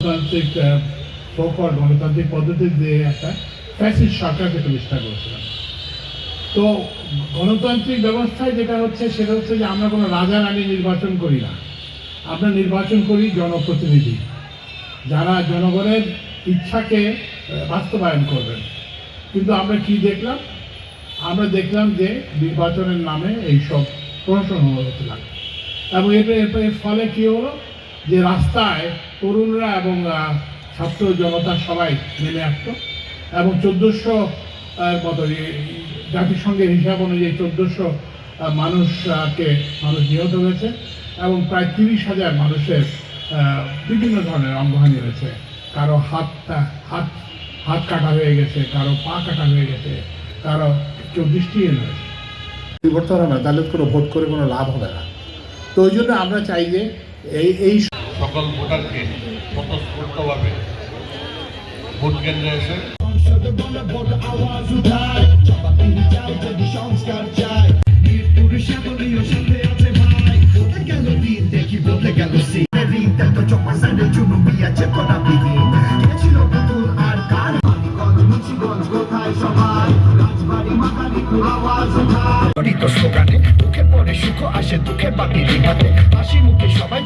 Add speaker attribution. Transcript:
Speaker 1: গণতান্ত্রিক গণতান্ত্রিক পদ্ধতিতে একটা ফ্যাসিস্ট সরকারকে প্রতিষ্ঠা করেছিলাম। তো গণতান্ত্রিক ব্যবস্থায় যেটা হচ্ছে সেটা হচ্ছে যে আমরা কোনো রাজা রানী নির্বাচন করি না, আমরা নির্বাচন করি জনপ্রতিনিধি, যারা জনগণের ইচ্ছাকে বাস্তবায়ন করবেন। কিন্তু আমরা কি দেখলাম? আমরা দেখলাম যে নির্বাচনের নামে এইসব প্রহসন হতে লাগে, এবং এর ফলে কি হলো যে রাস্তায় তরুণরা এবং ছাত্র জনতা সবাই নেমে আসতো, এবং 1400 মতো জাতিসংঘের হিসাব অনুযায়ী 1400 মানুষ নিহত হয়েছে, এবং প্রায় 30,000 মানুষের বিভিন্ন ধরনের অঙ্গহানি হয়েছে। কারো হাত কাটা হয়ে গেছে, কারো পা কাটা হয়ে গেছে, কারো দৃষ্টিহীন হয়েছে। পরিবর্তন হবে না, তাহলে কোনো ভোট করে কোনো লাভ হবে না। তো ওই জন্য আমরা চাই যে এই
Speaker 2: সকল ভোটারকে স্বতঃস্ফূর্তভাবে ভোট কেন্দ্রে এসে
Speaker 3: স্লোগানে মুখে পরে সুখ আসে দুঃখে বাকি হাসি মুখে সবাই